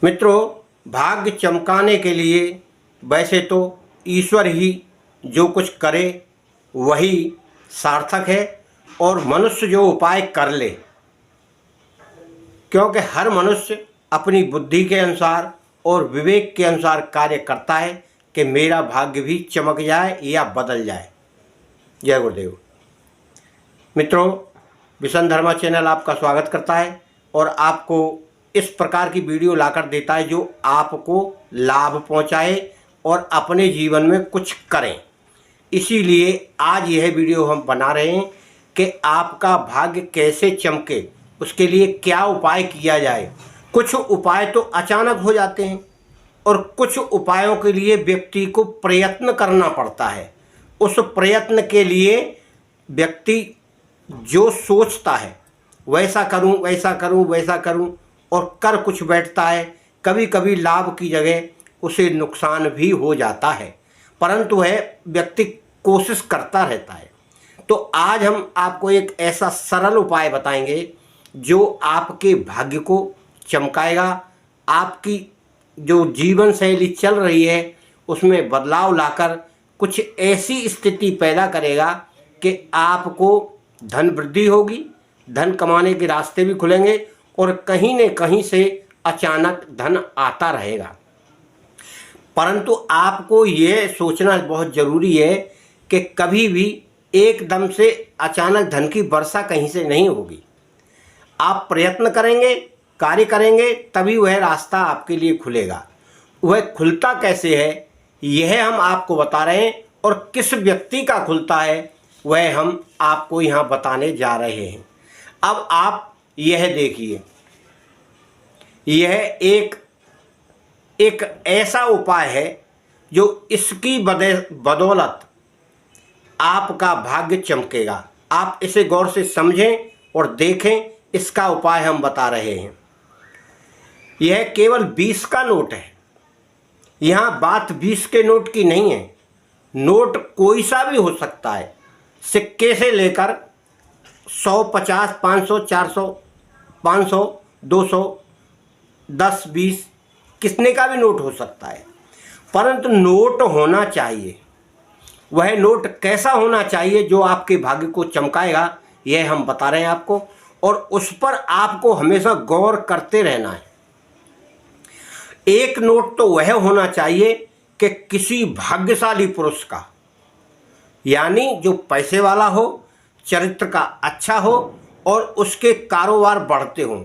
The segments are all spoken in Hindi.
मित्रों, भाग्य चमकाने के लिए वैसे तो ईश्वर ही जो कुछ करे वही सार्थक है और मनुष्य जो उपाय कर ले, क्योंकि हर मनुष्य अपनी बुद्धि के अनुसार और विवेक के अनुसार कार्य करता है कि मेरा भाग्य भी चमक जाए या बदल जाए। जय गुरुदेव। मित्रों, विशन धर्मा चैनल आपका स्वागत करता है और आपको इस प्रकार की वीडियो लाकर देता है जो आपको लाभ पहुंचाए और अपने जीवन में कुछ करें। इसीलिए आज यह वीडियो हम बना रहे हैं कि आपका भाग्य कैसे चमके, उसके लिए क्या उपाय किया जाए। कुछ उपाय तो अचानक हो जाते हैं और कुछ उपायों के लिए व्यक्ति को प्रयत्न करना पड़ता है। उस प्रयत्न के लिए व्यक्ति जो सोचता है वैसा करूं, वैसा करूं, वैसा करूं और कर कुछ बैठता है। कभी कभी लाभ की जगह उसे नुकसान भी हो जाता है, परंतु वह व्यक्ति कोशिश करता रहता है। तो आज हम आपको एक ऐसा सरल उपाय बताएंगे जो आपके भाग्य को चमकाएगा, आपकी जो जीवन शैली चल रही है उसमें बदलाव लाकर कुछ ऐसी स्थिति पैदा करेगा कि आपको धन वृद्धि होगी, धन कमाने के रास्ते भी खुलेंगे और कहीं न कहीं से अचानक धन आता रहेगा। परंतु आपको ये सोचना बहुत ज़रूरी है कि कभी भी एकदम से अचानक धन की वर्षा कहीं से नहीं होगी। आप प्रयत्न करेंगे, कार्य करेंगे, तभी वह रास्ता आपके लिए खुलेगा। वह खुलता कैसे है यह हम आपको बता रहे हैं और किस व्यक्ति का खुलता है वह हम आपको यहाँ बताने जा रहे हैं। अब आप यह देखिए, यह एक ऐसा उपाय है जो इसकी बदौलत आपका भाग्य चमकेगा। आप इसे गौर से समझें और देखें, इसका उपाय हम बता रहे हैं। यह केवल 20 का नोट है। यहाँ बात 20 के नोट की नहीं है। नोट कोई सा भी हो सकता है, सिक्के से लेकर 100, 50, 500, 400, 500, 200, 10, 20 कितने का भी नोट हो सकता है, परंतु नोट होना चाहिए। वह नोट कैसा होना चाहिए जो आपके भाग्य को चमकाएगा यह हम बता रहे हैं आपको, और उस पर आपको हमेशा गौर करते रहना है। एक नोट तो वह होना चाहिए कि किसी भाग्यशाली पुरुष का, यानी जो पैसे वाला हो, चरित्र का अच्छा हो और उसके कारोबार बढ़ते हों,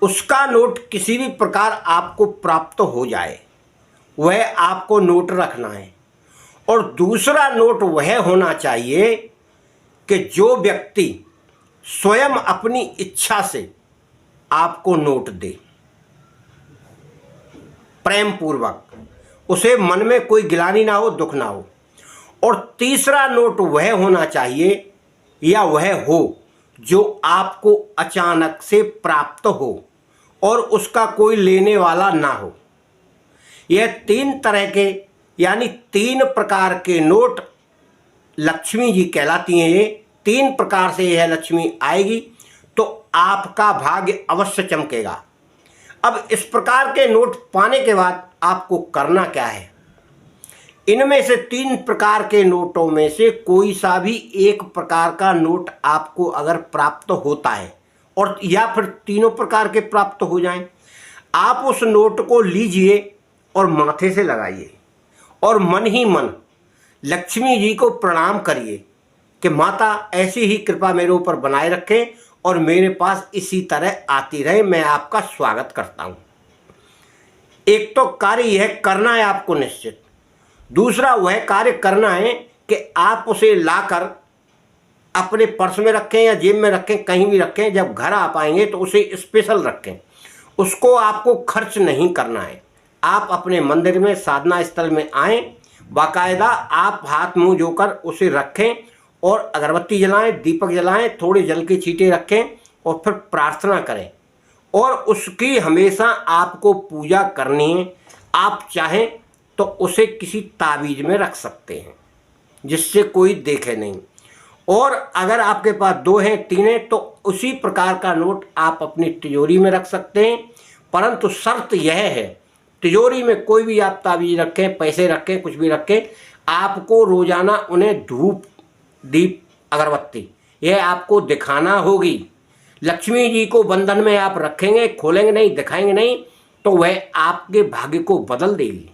उसका नोट किसी भी प्रकार आपको प्राप्त हो जाए, वह आपको नोट रखना है। और दूसरा नोट वह होना चाहिए कि जो व्यक्ति स्वयं अपनी इच्छा से आपको नोट दे, प्रेम पूर्वक, उसे मन में कोई गिलानी ना हो, दुख ना हो। और तीसरा नोट वह होना चाहिए या वह हो जो आपको अचानक से प्राप्त हो और उसका कोई लेने वाला ना हो। यह 3 तरह के, यानी 3 प्रकार के नोट लक्ष्मी जी कहलाती हैं। ये 3 प्रकार से यह लक्ष्मी आएगी तो आपका भाग्य अवश्य चमकेगा। अब इस प्रकार के नोट पाने के बाद आपको करना क्या है? इनमें से 3 प्रकार के नोटों में से कोई सा भी एक प्रकार का नोट आपको अगर प्राप्त होता है, और या फिर तीनों प्रकार के प्राप्त हो जाएं, आप उस नोट को लीजिए और माथे से लगाइए और मन ही मन लक्ष्मी जी को प्रणाम करिए कि माता ऐसी ही कृपा मेरे ऊपर बनाए रखें और मेरे पास इसी तरह आती रहे, मैं आपका स्वागत करता हूँ। एक तो कार्य यह करना है आपको निश्चित। दूसरा वह कार्य करना है कि आप उसे लाकर अपने पर्स में रखें या जेब में रखें, कहीं भी रखें। जब घर आ पाएंगे तो उसे स्पेशल रखें, उसको आपको खर्च नहीं करना है। आप अपने मंदिर में, साधना स्थल में आएँ, बाकायदा आप हाथ मुंह धोकर उसे रखें और अगरबत्ती जलाएं, दीपक जलाएं, थोड़े जल के छींटे रखें और फिर प्रार्थना करें। और उसकी हमेशा आपको पूजा करनी है। आप चाहें तो उसे किसी ताबीज में रख सकते हैं जिससे कोई देखे नहीं। और अगर आपके पास 2 हैं, 3 हैं, तो उसी प्रकार का नोट आप अपनी तिजोरी में रख सकते हैं। परंतु शर्त यह है, तिजोरी में कोई भी आप ताबीज रखें, पैसे रखें, कुछ भी रखें, आपको रोजाना उन्हें धूप, दीप, अगरबत्ती यह आपको दिखाना होगी। लक्ष्मी जी को बंधन में आप रखेंगे, खोलेंगे नहीं, दिखाएंगे नहीं, तो वह आपके भाग्य को बदल देगी,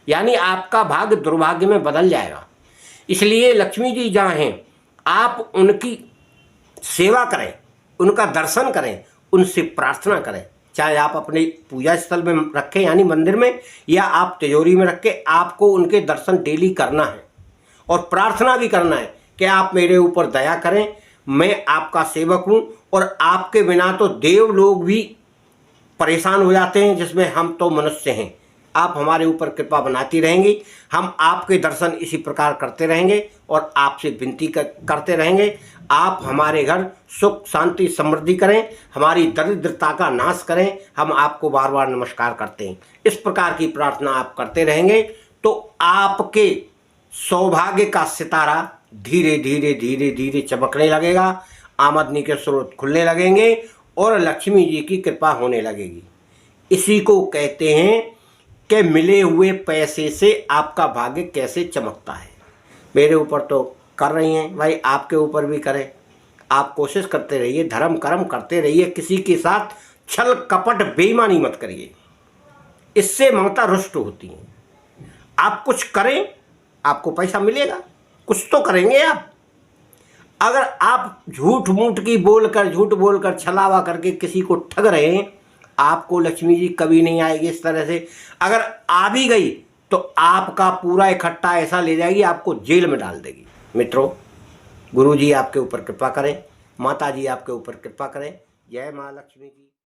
यानी आपका भाग्य दुर्भाग्य में बदल जाएगा। इसलिए लक्ष्मी जी जहाँ हैं, आप उनकी सेवा करें, उनका दर्शन करें, उनसे प्रार्थना करें। चाहे आप अपने पूजा स्थल में रखें यानी मंदिर में, या आप तिजोरी में रख के आपको उनके दर्शन डेली करना है और प्रार्थना भी करना है कि आप मेरे ऊपर दया करें, मैं आपका सेवक हूँ और आपके बिना तो देव लोग भी परेशान हो जाते हैं, जिसमें हम तो मनुष्य हैं। आप हमारे ऊपर कृपा बनाती रहेंगी, हम आपके दर्शन इसी प्रकार करते रहेंगे और आपसे विनती करते रहेंगे। आप हमारे घर सुख शांति समृद्धि करें, हमारी दरिद्रता का नाश करें, हम आपको बार बार नमस्कार करते हैं। इस प्रकार की प्रार्थना आप करते रहेंगे तो आपके सौभाग्य का सितारा धीरे धीरे धीरे धीरे चमकने लगेगा, आमदनी के स्रोत खुलने लगेंगे और लक्ष्मी जी की कृपा होने लगेगी। इसी को कहते हैं कि मिले हुए पैसे से आपका भाग्य कैसे चमकता है। मेरे ऊपर तो कर रही हैं भाई, आपके ऊपर भी करें। आप कोशिश करते रहिए, धर्म कर्म करते रहिए, किसी के साथ छल कपट बेईमानी मत करिए, इससे ममता रुष्ट होती है। आप कुछ करें, आपको पैसा मिलेगा, कुछ तो करेंगे आप। अगर आप झूठ बोलकर छलावा करके किसी को ठग रहे हैं, आपको लक्ष्मी जी कभी नहीं आएगी इस तरह से। अगर आ भी गई तो आपका पूरा इकट्ठा ऐसा ले जाएगी, आपको जेल में डाल देगी। मित्रों, गुरु जी आपके ऊपर कृपा करें, माता जी आपके ऊपर कृपा करें। जय माँ लक्ष्मी जी।